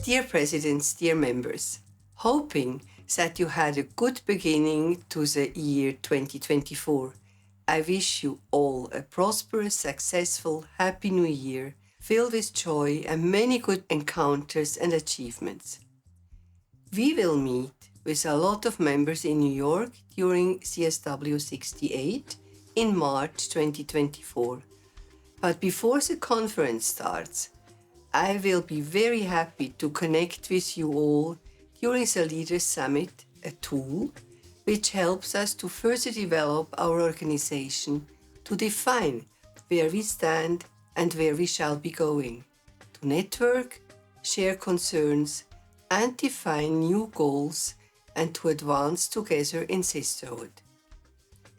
Dear Presidents, dear members, hoping that you had a good beginning to the year 2024, I wish you all a prosperous, successful, happy new year, filled with joy and many good encounters and achievements. We will meet with a lot of members in New York during CSW 68 in March 2024. But before the conference starts, I will be very happy to connect with you all during the Leaders Summit, a tool which helps us to further develop our organization to define where we stand and where we shall be going, to network, share concerns, and define new goals and to advance together in sisterhood.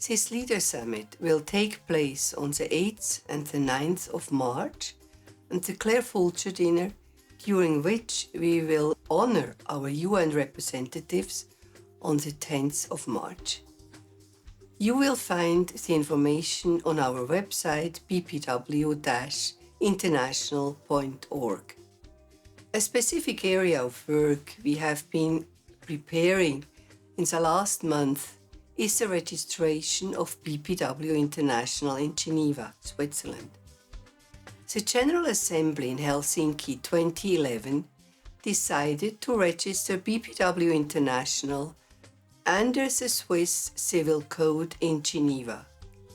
This Leader Summit will take place on the 8th and the 9th of March and the Claire Fulcher dinner, during which we will honor our UN representatives on the 10th of March. You will find the information on our website bpw-international.org. A specific area of work we have been preparing in the last month is the registration of BPW International in Geneva, Switzerland. The General Assembly in Helsinki 2011 decided to register BPW International under the Swiss Civil Code in Geneva.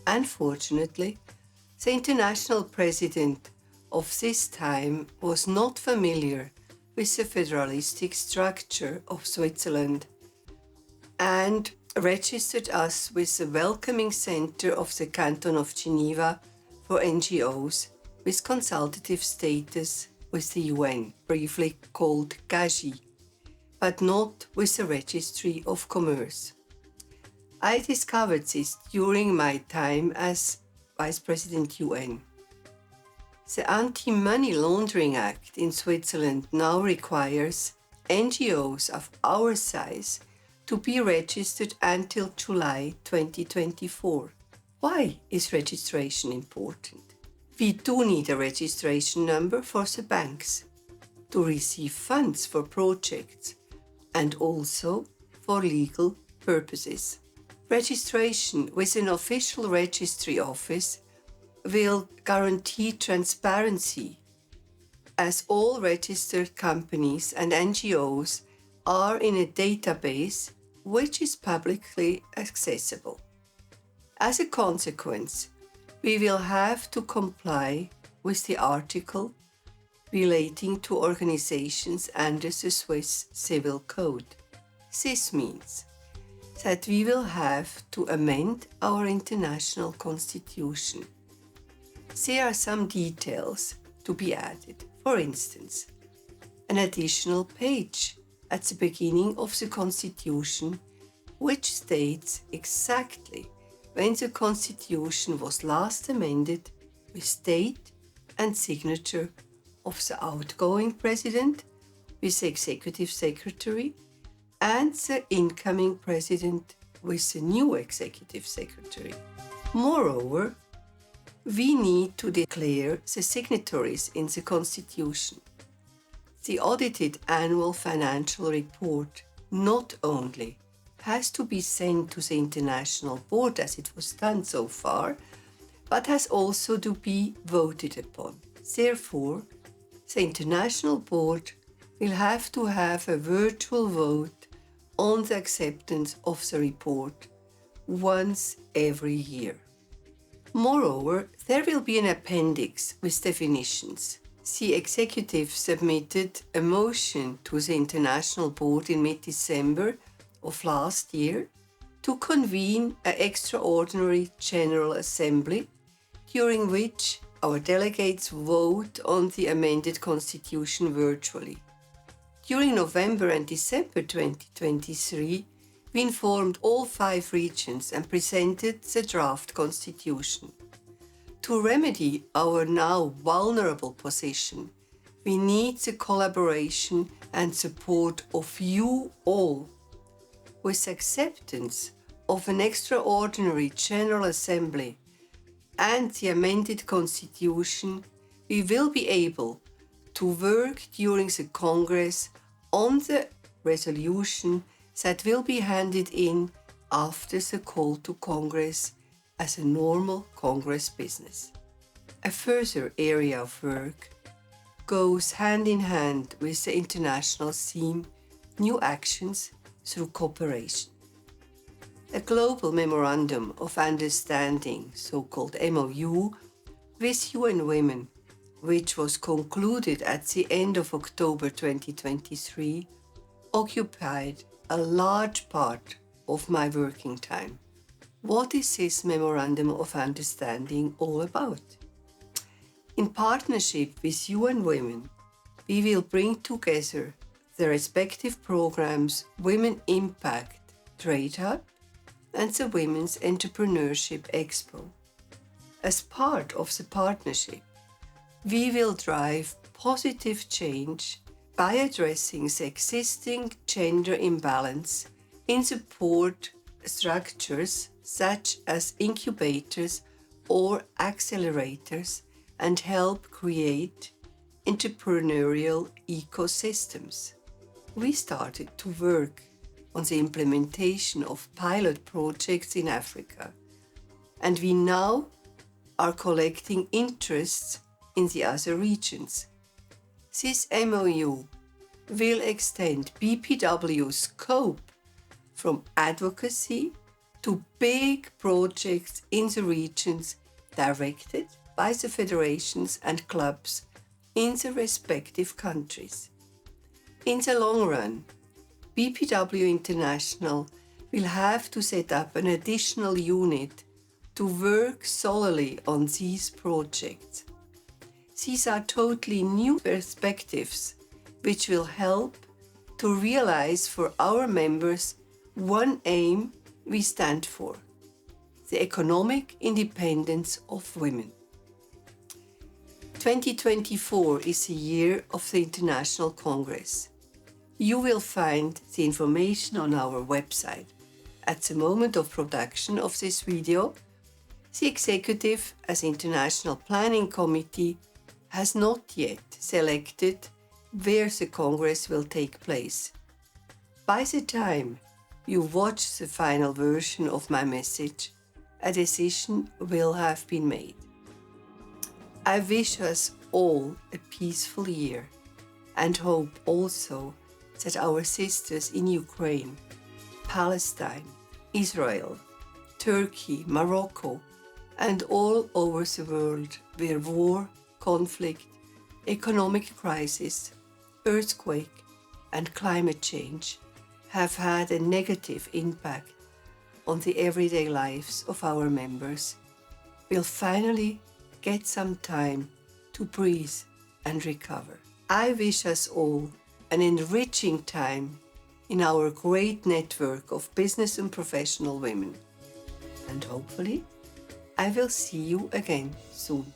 Unfortunately, the international president of this time was not familiar with the federalistic structure of Switzerland and registered us with the Welcoming Center of the Canton of Geneva for NGOs with consultative status with the UN, briefly called GAGI, but not with the Registry of Commerce. I discovered this during my time as Vice President UN. The Anti-Money Laundering Act in Switzerland now requires NGOs of our size to be registered until July 2024. Why is registration important? We do need a registration number for the banks to receive funds for projects and also for legal purposes. Registration with an official registry office will guarantee transparency, as all registered companies and NGOs are in a database which is publicly accessible. As a consequence, we will have to comply with the article relating to organizations under the Swiss Civil Code. This means that we will have to amend our international constitution. There are some details to be added. For instance, an additional page at the beginning of the constitution which states exactly when the constitution was last amended with date and signature of the outgoing president, with the executive secretary, and the incoming president with the new executive secretary. Moreover, we need to declare the signatories in the constitution. The audited annual financial report not only has to be sent to the International Board as it was done so far, but has also to be voted upon. Therefore, the International Board will have to have a virtual vote on the acceptance of the report once every year. Moreover, there will be an appendix with definitions. The executive submitted a motion to the International Board in mid-December of last year to convene an extraordinary General Assembly, during which our delegates vote on the amended constitution virtually. During November and December 2023, we informed all 5 regions and presented the draft constitution. To remedy our now vulnerable position, we need the collaboration and support of you all. With acceptance of an extraordinary General Assembly and the amended constitution, we will be able to work during the Congress on the resolution that will be handed in after the call to Congress as a normal Congress business. A further area of work goes hand in hand with the international theme New Actions Through Cooperation. A global memorandum of understanding, so-called MOU, with UN Women, which was concluded at the end of October 2023, occupied a large part of my working time. What is this Memorandum of Understanding all about? In partnership with UN Women, we will bring together the respective programs Women Impact Trade Hub and the Women's Entrepreneurship Expo. As part of the partnership, we will drive positive change by addressing the existing gender imbalance in support structures such as incubators or accelerators and help create entrepreneurial ecosystems. We started to work on the implementation of pilot projects in Africa, and we now are collecting interests in the other regions. This MOU will extend BPW's scope from advocacy to big projects in the regions directed by the federations and clubs in the respective countries. In the long run, BPW International will have to set up an additional unit to work solely on these projects. These are totally new perspectives which will help to realize for our members one aim we stand for: the economic independence of women. 2024 is the year of the International Congress. You will find the information on our website. At the moment of production of this video, the Executive as International Planning Committee has not yet selected where the Congress will take place. By the time you watch the final version of my message, a decision will have been made. I wish us all a peaceful year and hope also that our sisters in Ukraine, Palestine, Israel, Turkey, Morocco, and all over the world where war, conflict, economic crisis, earthquake, and climate change have had a negative impact on the everyday lives of our members, will finally get some time to breathe and recover. I wish us all an enriching time in our great network of business and professional women. And hopefully, I will see you again soon.